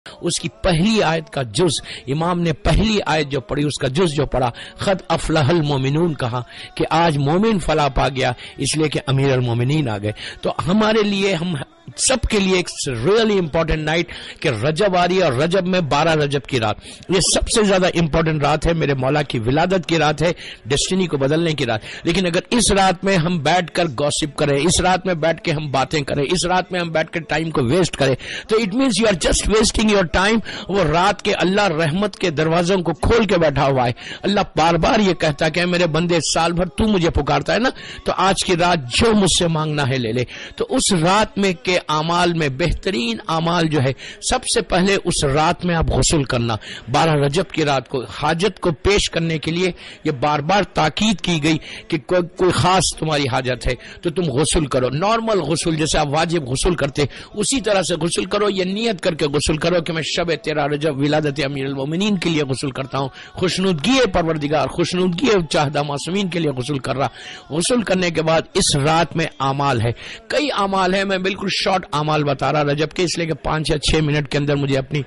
اس کی پہلی آیت کا جز امام نے پہلی آیت جو پڑھی اس کا جز جو پڑھا قد افلح المومنون کہا کہ آج مومن فلاح پا گیا اس لیے کہ امیر المومنین آ گئے. تو ہمارے لیے ہم سب کے لیے ایک ریئلی امپورٹنٹ نائٹ کہ رجب آ رہی ہے اور رجب میں 12 رجب کی رات یہ سب سے زیادہ امپورٹنٹ رات ہے. میرے مولا کی ولادت کی رات ہے, ڈیسٹینی کو بدلنے کی رات. لیکن اگر اس رات میں ہم بیٹھ کر گوسپ کریں, اس رات میں بیٹھ کے ہم باتیں کریں, اس رات میں ہم بیٹھ کر ٹائم کو ویسٹ کریں تو it means you are just wasting your time. وہ رات کے اللہ رحمت کے دروازوں کو کھول کے بیٹھا ہوا ہے. اللہ بار بار یہ کہتا کہ میرے بندے سال بھر تو مجھے پکارتا ہے نا, تو آج کی رات جو مجھ سے مانگنا ہے لے لے. تو اس رات میں کے اعمال میں بہترین اعمال جو ہے سب سے پہلے اس رات میں آپ غسل کرنا. 12 رجب کی رات کو حاجت کو پیش کرنے کے لیے یہ بار بار تاکید کی گئی کہ کوئی خاص تمہاری حاجت ہے تو تم غسل کرو. نارمل غسل جیسے آپ واجب غسل کرتے اسی طرح سے غسل کرو. یہ نیت کر کے غسل کرو کہ میں شب 13 رجب ولادت امیر المومنین کے لیے غسل کرتا ہوں, خوشنودگی پروردگار, خوشنودگی چاہدہ معصومین کے لیے غسل کر رہا. غسل کرنے کے بعد اس رات میں اعمال ہے, کئی اعمال ہیں. میں بالکل شارٹ اعمال بتا رہا رجب کے, اس لیے کہ 5 یا 6 منٹ کے اندر مجھے اپنی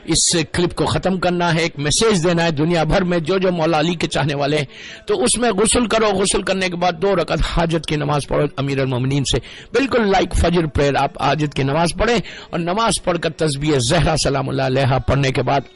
اس کلپ کو ختم کرنا ہے. ایک میسج دینا ہے دنیا بھر میں جو مولا علی کے چاہنے والے ہیں. تو اس میں غسل کرو, غسل کرنے کے بعد 2 رکعت حاجت کی نماز پڑھو امیر المومنین سے, بالکل لائک فجر پریئر. آپ حاجت کی نماز پڑھیں اور نماز پڑھ کر تسبیح زہرا سلام اللہ علیہا پڑھنے کے بعد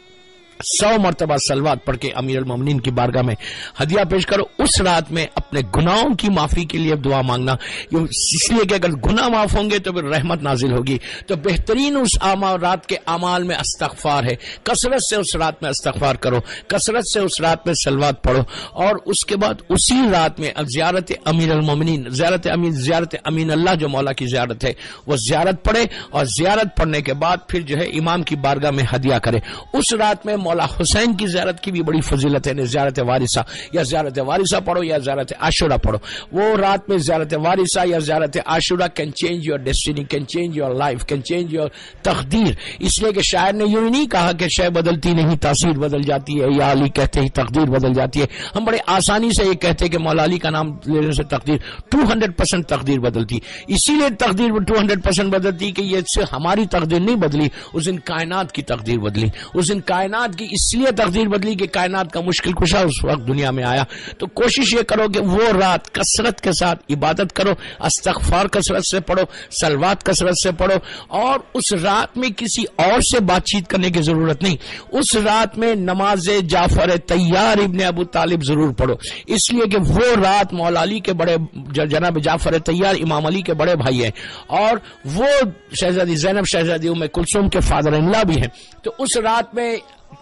100 مرتبہ صلوات پڑھ کے امیر المومنین کی بارگاہ میں ہدیہ پیش کرو. اس رات میں اپنے گناہوں کی معافی کے لیے دعا مانگنا, اس لیے کہ اگر گناہ معاف ہوں گے تو پھر رحمت نازل ہوگی. تو بہترین اس رات کے اعمال میں استغفار ہے. کثرت سے اس رات میں استغفار کرو, کثرت سے اس رات میں صلوات پڑھو. اور اس کے بعد اسی رات میں زیارت امیر المومنین, زیارت امین اللہ جو مولا کی زیارت ہے وہ زیارت پڑھے, اور زیارت پڑھنے کے بعد پھر جو ہے امام کی بارگاہ میں ہدیہ کرے. اس رات میں مولا حسین کی زیارت کی بھی بڑی فضیلت ہے. زیارت وارثہ یا زیارت وارثہ پڑھو یا زیارت عاشورہ پڑھو. وہ رات میں زیارت وارثہ یا زیارت عاشورہ can change your destiny, can change your life, can change your تقدیر. اس لیے کہ شاعر نے یوں نہیں کہا کہ شے بدلتی نہیں تاثیر بدل جاتی ہے, یا علی کہتے ہی تقدیر بدل جاتی ہے. ہم بڑے آسانی سے یہ کہتے ہیں کہ مولا علی کا نام لینے سے تقدیر 200% تقدیر بدلتی. اسی لیے تقدیر 200% بدلتی کہ یہ سے ہماری تقدیر نہیں بدلی, اس دن کائنات کی تقدیر بدلی. اس دن کائنات کی اس لیے تقدیر بدلی کہ کائنات کا مشکل کشا اس وقت دنیا میں آیا. تو کوشش یہ کرو کہ وہ رات کثرت کے ساتھ عبادت کرو, استغفار کثرت سے پڑھو, صلوات کثرت سے پڑھو. اور اس رات میں کسی اور سے بات چیت کرنے کی ضرورت نہیں. اس رات میں نماز جعفر طیار ابن ابو طالب ضرور پڑھو, اس لیے کہ وہ رات مولا علی کے بڑے جناب جعفر طیار امام علی کے بڑے بھائی ہیں, اور وہ شہزادی زینب شہزادی ام کلثوم کے فادر ان لا بھی ہیں. تو اس رات میں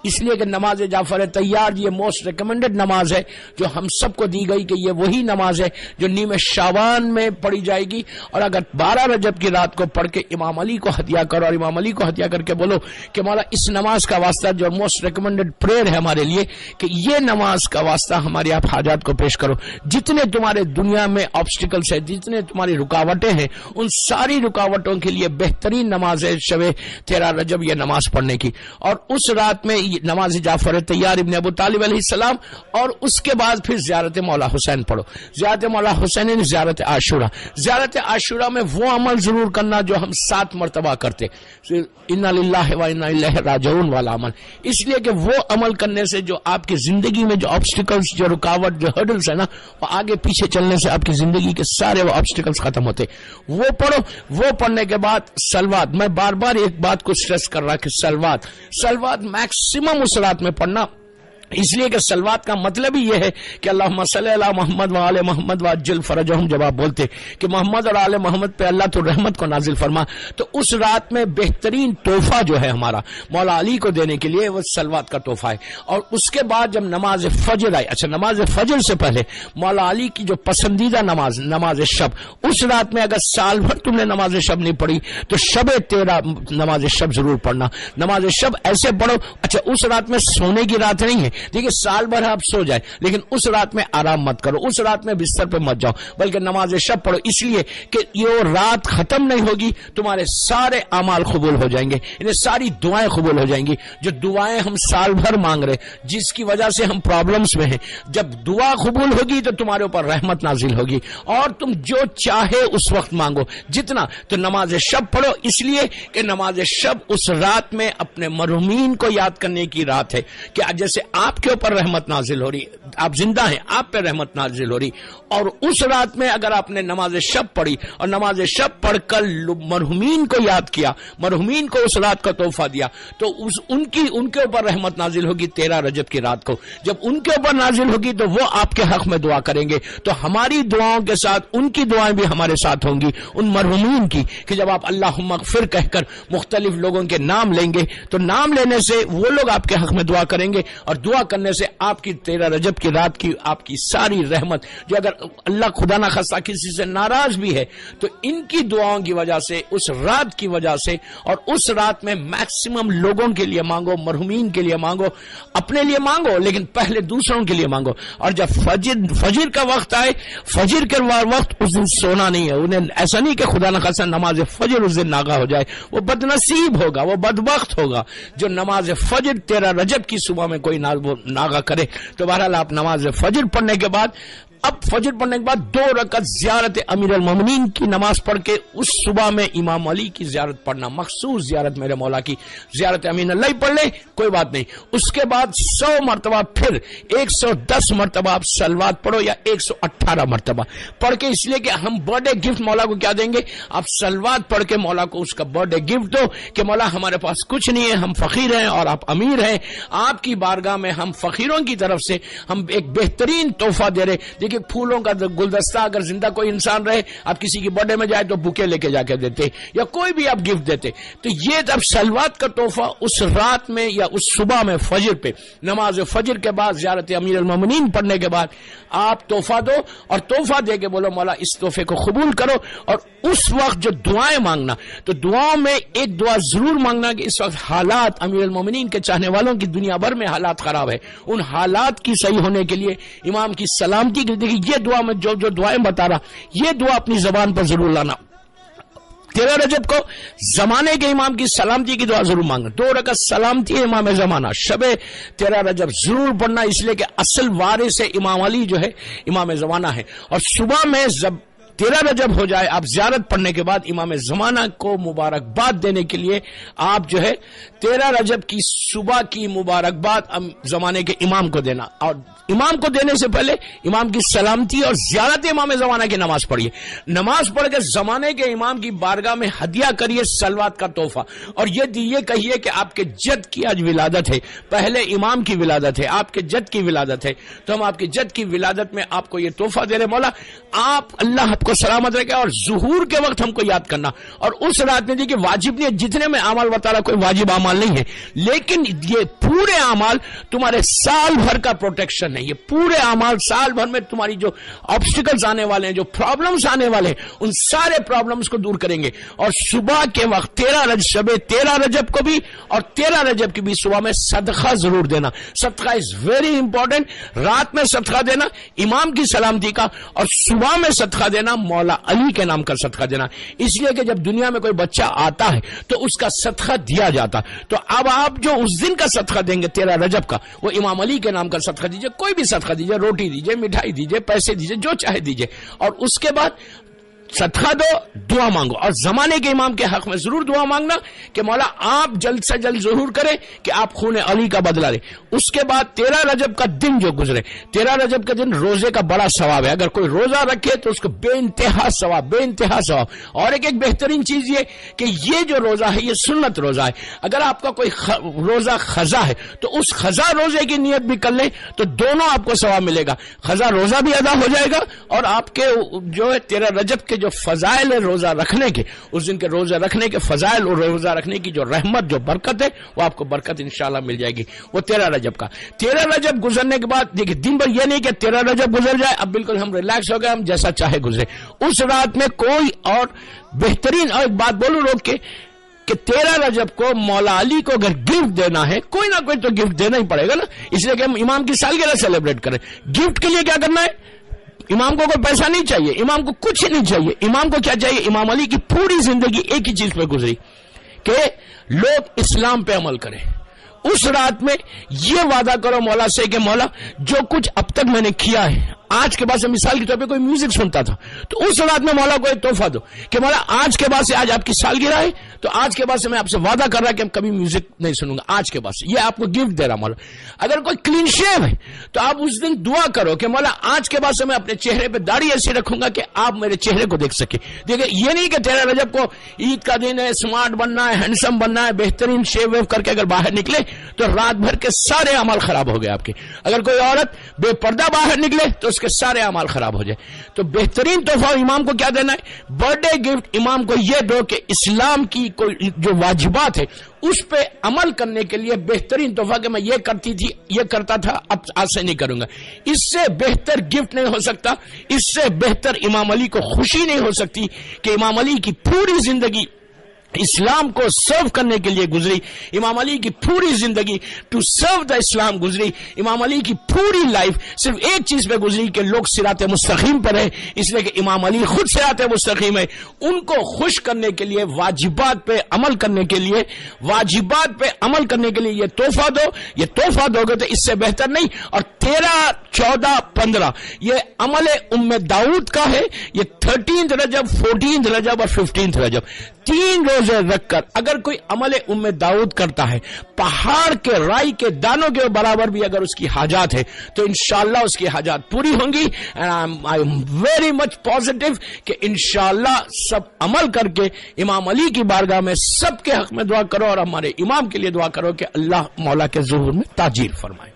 اس لیے کہ نماز جعفر طیار یہ موسٹ ریکمینڈڈ نماز ہے جو ہم سب کو دی گئی کہ یہ وہی نماز ہے جو نیم شعبان میں پڑھی جائے گی. اور اگر 12 رجب کی رات کو پڑھ کے امام علی کو ہدیہ کرو, اور امام علی کو ہدیہ کر کے بولو کہ مولا اس نماز کا واسطہ جو موسٹ ریکمینڈڈ پریئر ہے ہمارے لیے, کہ یہ نماز کا واسطہ ہماری آپ حاجات کو پیش کرو. جتنے تمہارے دنیا میں آبسٹیکلس ہیں, جتنے تمہاری رکاوٹیں ہیں, ان ساری رکاوٹوں کے لیے بہترین نماز ہے شب 13 رجب یہ نماز پڑھنے کی. اور اس رات میں نماز جعفر طیار ابن ابو طالب علیہ السلام, اور اس کے بعد پھر زیارت مولا حسین پڑھو. زیارت مولا حسین یعنی زیارت عاشورہ. زیارت عاشورہ میں وہ عمل ضرور کرنا جو ہم 7 مرتبہ کرتے, انا للہ و انا الیہ راجعون والا عمل. اس لیے کہ وہ عمل کرنے سے جو آپ کی زندگی میں جو آبسٹیکلز, جو رکاوٹ, جو ہرڈلز ہے نا, وہ آگے پیچھے چلنے سے آپ کی زندگی کے سارے وہ آبسٹیکلز ختم ہوتے. وہ پڑھو. وہ پڑھنے کے بعد صلوات. میں بار بار ایک بات کو سٹریس کر رہا کہ صلوات میکسیمم اس رات میں پڑھنا, اس لیے کہ صلوات کا مطلب ہی یہ ہے کہ اللہم صلی علی محمد و آل محمد وعجل فرجہم. جب آپ بولتے کہ محمد اور آل محمد پہ اللہ تو رحمت کو نازل فرما, تو اس رات میں بہترین تحفہ جو ہے ہمارا مولا علی کو دینے کے لیے وہ صلوات کا تحفہ ہے. اور اس کے بعد جب نماز فجر آئی, اچھا نماز فجر سے پہلے مولا علی کی جو پسندیدہ نماز شب, اس رات میں اگر سال بھر تم نے نماز شب نہیں پڑھی تو شب 13 نماز شب ضرور پڑھنا. نماز شب ایسے پڑھو. اچھا اس رات میں سونے کی رات نہیں ہے, دیکھیے سال بھر آپ سو جائیں لیکن اس رات میں آرام مت کرو, اس رات میں بستر پہ مت جاؤ, بلکہ نماز شب پڑھو, اس لیے کہ یہ رات ختم نہیں ہوگی تمہارے سارے اعمال قبول ہو جائیں گے, انہیں ساری دعائیں قبول ہو جائیں گی. جو دعائیں ہم سال بھر مانگ رہے جس کی وجہ سے ہم پرابلمز میں ہیں, جب دعا قبول ہوگی تو تمہارے اوپر رحمت نازل ہوگی اور تم جو چاہے اس وقت مانگو جتنا. تو نماز شب پڑھو اس لیے کہ نماز شب اس رات میں اپنے مرحومین کو یاد کرنے کی رات ہے کہ جیسے آپ کے اوپر رحمت نازل ہو رہی, آپ زندہ ہیں, آپ پہ رحمت نازل ہو رہی, اور اس رات میں اگر آپ نے نماز شب پڑھی اور نماز شب پڑھ کر مرحومین کو یاد کیا, مرحومین کو اس رات کا تحفہ دیا, تو ان کے اوپر رحمت نازل ہوگی 13 رجب کی رات کو. جب ان کے اوپر نازل ہوگی تو وہ آپ کے حق میں دعا کریں گے, تو ہماری دعاؤں کے ساتھ ان کی دعائیں بھی ہمارے ساتھ ہوں گی, ان مرحومین کی, کہ جب آپ اللہم اغفر کہہ کر مختلف لوگوں کے نام لیں گے تو نام لینے سے وہ لوگ آپ کے حق میں دعا کریں گے, اور دعا کرنے سے آپ کی 13 رجب کی رات کی آپ کی ساری رحمت, جو اگر اللہ خدا نہ خواستہ کسی سے ناراض بھی ہے تو ان کی دعاؤں کی وجہ سے, اس رات کی وجہ سے, اور اس رات میں میکسیمم لوگوں کے لیے مانگو, مرحومین کے لیے مانگو, اپنے لیے مانگو لیکن پہلے دوسروں کے لیے مانگو. اور جب فجر کا وقت آئے, فجر کے وقت اس دن سونا نہیں ہے, انہیں ایسا نہیں کہ خدا نہ خواستہ نماز فجر اس دن ناغا ہو جائے, وہ بد نصیب ہوگا, وہ بدبخت ہوگا جو نماز فجر 13 رجب کی صبح میں کوئی ناغا کرے. تو بہرحال آپ نماز فجر پڑھنے کے بعد, اب فجر پڑھنے کے بعد 2 رکعت زیارت امیر المومنین کی نماز پڑھ کے اس صبح میں امام علی کی زیارت پڑھنا, مخصوص زیارت میرے مولا کی, زیارت امین اللہ پڑھ لیں کوئی بات نہیں. اس کے بعد 100 مرتبہ پھر 110 مرتبہ آپ صلوات پڑھو یا 118 مرتبہ پڑھ کے, اس لیے کہ ہم برتھ ڈے گفٹ مولا کو کیا دیں گے, آپ صلوات پڑھ کے مولا کو اس کا برتھ ڈے گفٹ دو کہ مولا ہمارے پاس کچھ نہیں ہے, ہم فقیر ہیں اور آپ امیر ہیں, آپ کی بارگاہ میں ہم فقیروں کی طرف سے ہم ایک بہترین تحفہ دے رہے. دیکھیے پھولوں کا گلدستہ, اگر زندہ کوئی انسان رہے آپ کسی کی برتھ ڈے میں جائے تو بوکے لے کے جا کے دیتے یا کوئی بھی آپ گفٹ دیتے, تو یہ جب صلوات کا تحفہ اس رات میں یا اس صبح میں فجر پہ نماز فجر کے بعد زیارت امیر المومنین پڑھنے کے بعد آپ تحفہ دو, اور تحفہ دے کے بولو مولا اس تحفے کو قبول کرو. اور اس وقت جو دعائیں مانگنا, تو دعاؤں میں ایک دعا ضرور مانگنا کہ اس وقت حالات امیر المومنین کے چاہنے والوں کی دنیا بھر میں حالات خراب ہے, ان حالات کی صحیح ہونے کے لیے امام کی سلامتی کے لیے یہ دعا میں جو دعائیں بتا رہا, یہ دعا اپنی زبان پر ضرور لانا. 13 رجب کو زمانے کے امام کی سلامتی کی دعا ضرور مانگنا. 2 رکعت سلامتی امام زمانہ شب 13 رجب ضرور پڑھنا, اس لیے کہ اصل وارث امام علی جو ہے امام زمانہ ہے. اور صبح میں 13 رجب ہو جائے, آپ زیارت پڑھنے کے بعد امام زمانہ کو مبارکباد دینے کے لیے آپ جو ہے 13 رجب کی صبح کی مبارکباد زمانے کے امام کو دینا, اور امام کو دینے سے پہلے امام کی سلامتی اور زیارت امام زمانہ کی نماز پڑھیے. نماز پڑھ کے زمانے کے امام کی بارگاہ میں ہدیہ کریے صلوات کا تحفہ, اور یہ کہیے کہ آپ کے جد کی آج ولادت ہے, پہلے امام کی ولادت ہے, آپ کے جد کی ولادت ہے, تو ہم آپ کے جد کی ولادت میں آپ کو یہ تحفہ دے رہے, مولا آپ اللہ آپ کو سلامت رکھے. اور ظہور کے وقت ہم کو یاد کرنا, اور اس رات میں دیکھیے واجب نہیں ہے, جتنے میں اعمال بتا رہا کوئی واجب اعمال نہیں ہے, لیکن یہ پورے اعمال تمہارے سال بھر کا پروٹیکشن ہے. یہ پورے اعمال سال بھر میں تمہاری جو آبسٹیکلز آنے والے ہیں, جو پرابلمز آنے والے ہیں, ان سارے پرابلمز کو دور کریں گے. اور صبح کے وقت 13 رجب کو بھی اور 13 رجب کی بھی صبح میں صدقہ ضرور دینا. صدقہ از ویری امپورٹنٹ, رات میں صدقہ دینا امام کی سلامتی کا, اور صبح میں صدقہ دینا مولا علی کے نام کا صدقہ دینا, اس لیے کہ جب دنیا میں کوئی بچہ آتا ہے تو اس کا صدقہ دیا جاتا. تو اب آپ جو اس دن کا صدقہ دیں گے 13 رجب کا, وہ امام علی کے نام کا صدقہ دیجئے, کوئی بھی صدقہ دیجئے, روٹی دیجئے, مٹھائی دیجئے, پیسے دیجئے, جو چاہے دیجئے, اور اس کے بعد صدقہ دو, دعا مانگو. اور زمانے کے امام کے حق میں ضرور دعا مانگنا کہ مولا آپ جلد سے جلد ضرور کریں کہ آپ خون علی کا بدلہ لیں. اس کے بعد 13 رجب کا دن جو گزرے, 13 رجب کے دن روزے کا بڑا ثواب ہے, اگر کوئی روزہ رکھے تو اس کو بے انتہا ثواب. اور ایک بہترین چیز یہ کہ یہ جو روزہ ہے یہ سنت روزہ ہے. اگر آپ کا کوئی روزہ خضا ہے تو اس خضا روزے کی نیت بھی کر لیں تو دونوں آپ کو ثواب ملے گا, خضا روزہ بھی ادا ہو جائے گا, اور آپ کے جو ہے 13 رجب کے جو فضائل ہے روزہ رکھنے کے, اس دن کے روزہ رکھنے کے فضائل اور روزہ رکھنے کی جو رحمت جو برکت ہے وہ آپ کو برکت انشاءاللہ مل جائے گی. وہ 13 رجب کا. 13 رجب گزرنے کے بعد دیکھیں دن بھر یہ نہیں کہ 13 رجب گزر جائے اب بالکل ہم ریلیکس ہو گئے, ہم جیسا چاہے گزرے. اس رات میں کوئی اور بہترین, اور ایک بات بولوں روک کے, کہ 13 رجب کو مولا علی کو اگر گفٹ دینا ہے، کوئی نہ کوئی تو گفٹ دینا ہی پڑے گا نا، اس لیے کہ ہم امام کی سالگرہ سیلیبریٹ کریں. گفٹ کے لیے کیا کرنا ہے؟ امام کو کوئی پیسہ نہیں چاہیے، امام کو کچھ نہیں چاہیے. امام کو کیا چاہیے؟ امام علی کی پوری زندگی ایک ہی چیز پہ گزری کہ لوگ اسلام پہ عمل کریں. اس رات میں یہ وعدہ کرو مولا سے کہ مولا جو کچھ اب تک میں نے کیا ہے، آج کے بعد سے مثال کے طور پہ کوئی میوزک سنتا تھا تو اس رات میں مولا کو ایک تحفہ دو کہ مولا آج کے بعد سے، آج آپ کی سالگرہ ہے تو آج کے بعد سے میں آپ سے وعدہ کر رہا کہ کبھی میوزک نہیں سنوں گا آج کے بعد سے. یہ آپ کو گفٹ دے رہا مولا. اگر کوئی کلین شیو ہے تو آپ اس دن دعا کرو کہ مولا آج کے بعد سے میں اپنے چہرے پہ داڑھی ایسی رکھوں گا کہ آپ میرے چہرے کو دیکھ سکیں. دیکھیں یہ نہیں کہ 13 رجب کو عید کا دن ہے، اسمارٹ بننا ہے، ہینڈسم بننا ہے، بہترین شیو ویو کر کے اگر باہر نکلے تو رات بھر کے سارے اعمال خراب ہو گئے آپ کے. اگر کوئی عورت بے پردہ باہر نکلے تو اس کے سارے اعمال خراب ہو جائے. تو بہترین تحفہ امام کو کیا دینا ہے؟ برتھ ڈے گفٹ امام کو یہ دو کہ اسلام کی کوئی جو واجبات ہے اس پہ عمل کرنے کے لیے بہترین تحفہ کہ میں یہ کرتی تھی، یہ کرتا تھا، اب آج سے نہیں کروں گا. اس سے بہتر گفٹ نہیں ہو سکتا، اس سے بہتر امام علی کو خوشی نہیں ہو سکتی کہ امام علی کی پوری زندگی اسلام کو سرو کرنے کے لیے گزری. امام علی کی پوری زندگی ٹو سرو دا اسلام گزری. امام علی کی پوری لائف صرف ایک چیز پہ گزری کہ لوگ صراط مستقیم پر ہیں، اس لیے کہ امام علی خود صراط مستقیم ہے. ان کو خوش کرنے کے لیے، واجبات پہ عمل کرنے کے لیے، واجبات پہ عمل کرنے کے لیے یہ تحفہ دو. یہ تحفہ دو گے تو اس سے بہتر نہیں. اور 13، 14، 15 یہ عمل داؤد کا ہے. یہ 13 رجب، 14 رجب اور 15 رجب 3 روزے رکھ کر اگر کوئی عمل داؤد کرتا ہے، پہاڑ کے رائی کے دانوں کے برابر بھی اگر اس کی حاجات ہے تو انشاءاللہ اس کی حاجات پوری ہوں گی. I am very much positive کہ انشاءاللہ سب عمل کر کے امام علی کی بارگاہ میں سب کے حق میں دعا کرو اور ہمارے امام کے لیے دعا کرو کہ اللہ مولا کے ظہور میں تاجیل فرمائے.